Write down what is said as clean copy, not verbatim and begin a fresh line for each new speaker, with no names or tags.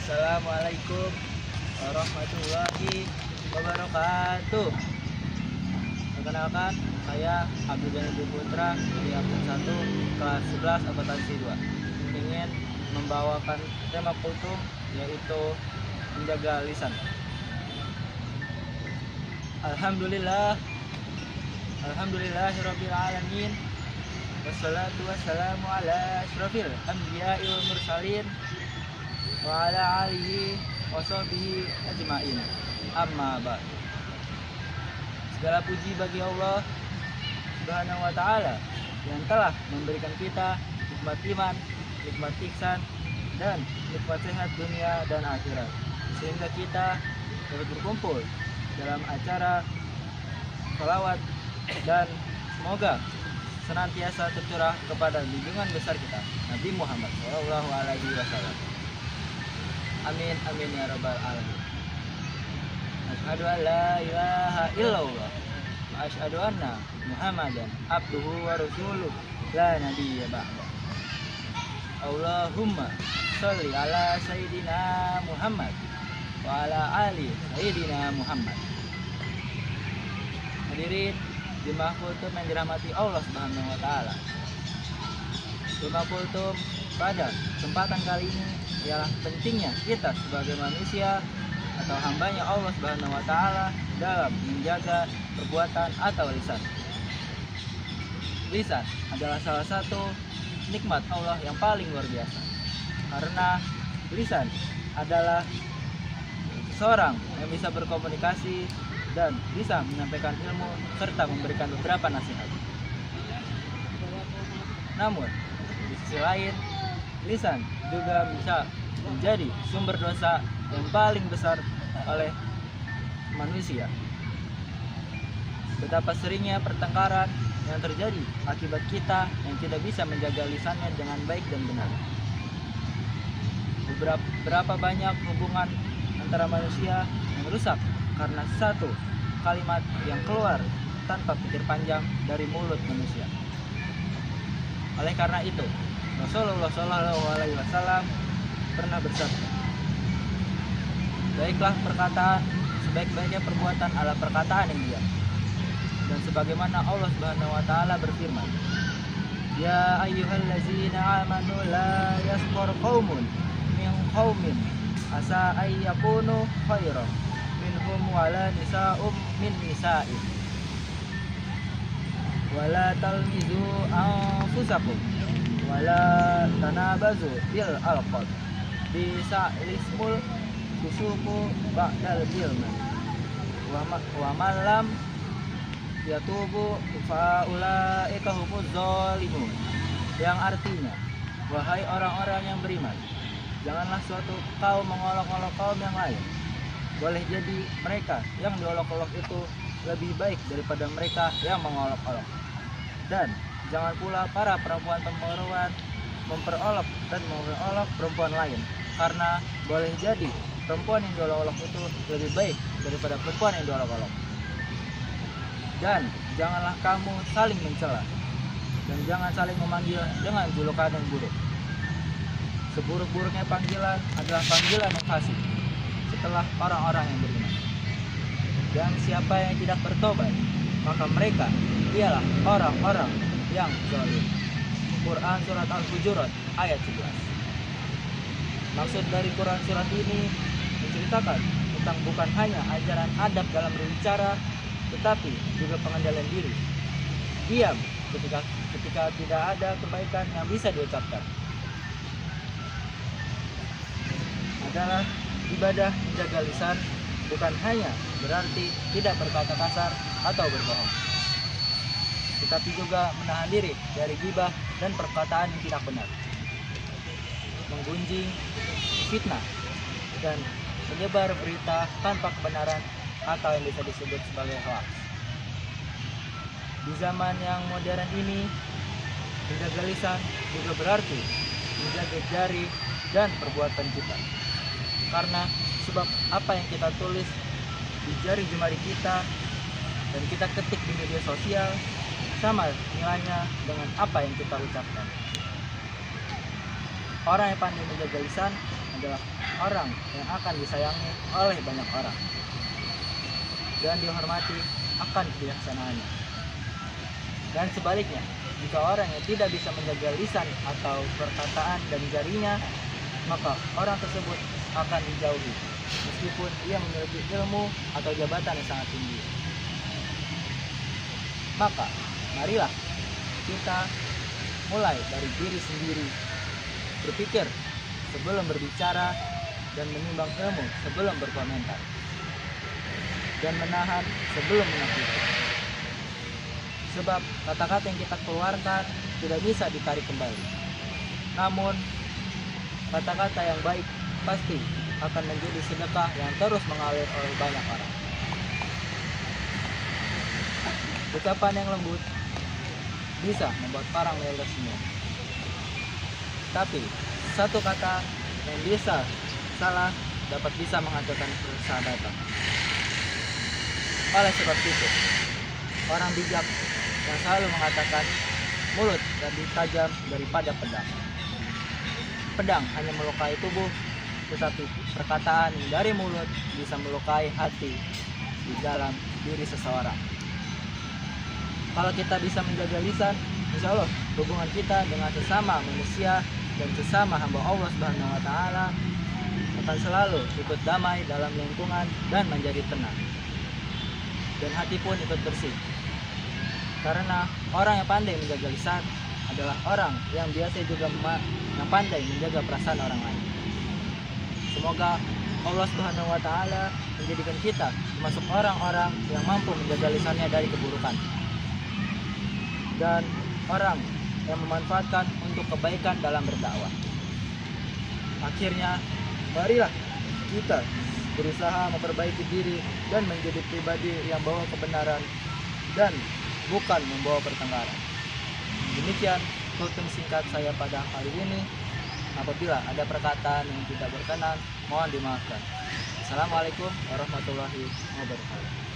Assalamualaikum warahmatullahi wabarakatuh. Perkenalkan, saya Abdul Ghani Putra dari akun 1 kelas 11 akuntansi 2. Ingin membawakan tema kultum yaitu menjaga lisan. Alhamdulillahirabbil alamin. Wassalatu wassalamu ala asyrafil anbiya'i wal mursalin wa ala alihi wa sahbihi ajma'in. Amma ba'd. Segala puji bagi Allah Subhanahu wa ta'ala yang telah memberikan kita nikmat iman, nikmat ihsan, dan nikmat sehat dunia dan akhirat, sehingga kita dapat berkumpul dalam acara sholawat dan semoga senantiasa tercurah kepada junjungan besar kita Nabi Muhammad SAW. Amin amin ya rabbal alamin. Asyhadu an la ilaha illallah wa asyhadu anna Muhammadan abduhu wa rasuluh la nabiyya ba'da. Allahumma sholli ala sayyidina Muhammad wa ala ali sayyidina Muhammad. Hadirin jemaah kultum yang dirahmati Allah Subhanahu wa taala. Jemaah kultum pada kesempatan kali ini ialah pentingnya kita sebagai manusia atau hambanya Allah Subhanahu wa taala dalam menjaga perbuatan atau lisan. Lisan adalah salah satu nikmat Allah yang paling luar biasa. Karena lisan adalah seorang yang bisa berkomunikasi dan bisa menyampaikan ilmu serta memberikan beberapa nasihat. Namun, di sisi lain, lisan juga bisa menjadi sumber dosa yang paling besar oleh manusia. Betapa seringnya pertengkaran yang terjadi akibat kita yang tidak bisa menjaga lisannya dengan baik dan benar. Berapa banyak hubungan antara manusia yang rusak karena satu kalimat yang keluar tanpa pikir panjang dari mulut manusia. Oleh karena itu, Rasulullah SAW pernah bersabda, baiklah perkataan sebaik-baiknya perbuatan adalah perkataan yang diam. Dan sebagaimana Allah Subhanahu wa taala berfirman, ya ayyuhallazina amanu la yaskhar qaumun min qaumin asa ayyakunu khairan minhum wala nisa'um min nisa'in wala talmizu anfusakum wala tanabazu bil alqab bisa ismul kusuku ba'dal ilma wa man lam yatubu fa'ulaika humuz zalimun, yang artinya, wahai orang-orang yang beriman, janganlah suatu kaum mengolok-olok kaum yang lain. Boleh jadi mereka yang diolok-olok itu lebih baik daripada mereka yang mengolok-olok. Dan jangan pula para perempuan-perempuan memperolok dan memperolok perempuan lain, karena boleh jadi perempuan yang diolok-olok itu lebih baik daripada perempuan yang diolok-olok. Dan janganlah kamu saling mencela, dan jangan saling memanggil dengan julukan yang buruk. Seburuk-buruknya panggilan adalah panggilan yang fasik setelah orang-orang yang beriman. Dan siapa yang tidak bertobat, maka mereka ialah orang-orang yang zalim. Quran surat Al-Hujurat ayat 11. Maksud dari Quran surat ini menceritakan tentang bukan hanya ajaran adab dalam berbicara, tetapi juga pengendalian diri. Diam ketika tidak ada kebaikan yang bisa diucapkan. Adalah ibadah menjaga lisan bukan hanya berarti tidak berkata kasar atau berbohong, tetapi juga menahan diri dari ghibah dan perkataan yang tidak benar, menggunjing, fitnah, dan menyebar berita tanpa kebenaran atau yang bisa disebut sebagai hoax. Di zaman yang modern ini, menjaga lisan juga berarti menjaga jari dan perbuatan kita. Karena sebab apa yang kita tulis di jari jemari kita dan kita ketik di media sosial sama nilainya dengan apa yang kita ucapkan. Orang yang pandai menjaga lisan adalah orang yang akan disayangi oleh banyak orang dan dihormati akan kebijaksanaannya. Dan sebaliknya, jika orang yang tidak bisa menjaga lisan atau perkataan dan jarinya, maka orang tersebut akan dijauhi meskipun ia memiliki ilmu atau jabatan yang sangat tinggi. Maka marilah kita mulai dari diri sendiri, berpikir sebelum berbicara dan menimbang ilmu sebelum berkomentar, dan menahan sebelum menyakiti. Sebab kata-kata yang kita keluarkan tidak bisa ditarik kembali. Namun kata-kata yang baik pasti akan menjadi sedekah yang terus mengalir oleh banyak orang. Ucapan yang lembut bisa membuat orang leleh semua. Tapi satu kata yang bisa salah dapat bisa menghancurkan persahabatan. Oleh sebab itu, orang bijak yang selalu mengatakan mulut lebih tajam daripada pedang. Pedang hanya melukai tubuh, tetapi perkataan dari mulut bisa melukai hati di dalam diri seseorang. Kalau kita bisa menjaga lisan, insya Allah hubungan kita dengan sesama manusia dan sesama hamba Allah Subhanahu wa Ta'ala akan selalu ikut damai dalam lingkungan dan menjadi tenang, dan hati pun ikut bersih. Karena orang yang pandai menjaga lisan adalah orang yang biasa juga yang pandai menjaga perasaan orang lain. Semoga Allah Subhanahu wa Ta'ala menjadikan kita termasuk orang-orang yang mampu menjaga lisannya dari keburukan, dan orang yang memanfaatkan untuk kebaikan dalam berdakwah. Akhirnya, marilah kita berusaha memperbaiki diri dan menjadi pribadi yang bawa kebenaran dan bukan membawa pertengkaran. Demikian kultum singkat saya pada kali ini. Apabila ada perkataan yang tidak berkenan, mohon dimaafkan. Assalamualaikum warahmatullahi wabarakatuh.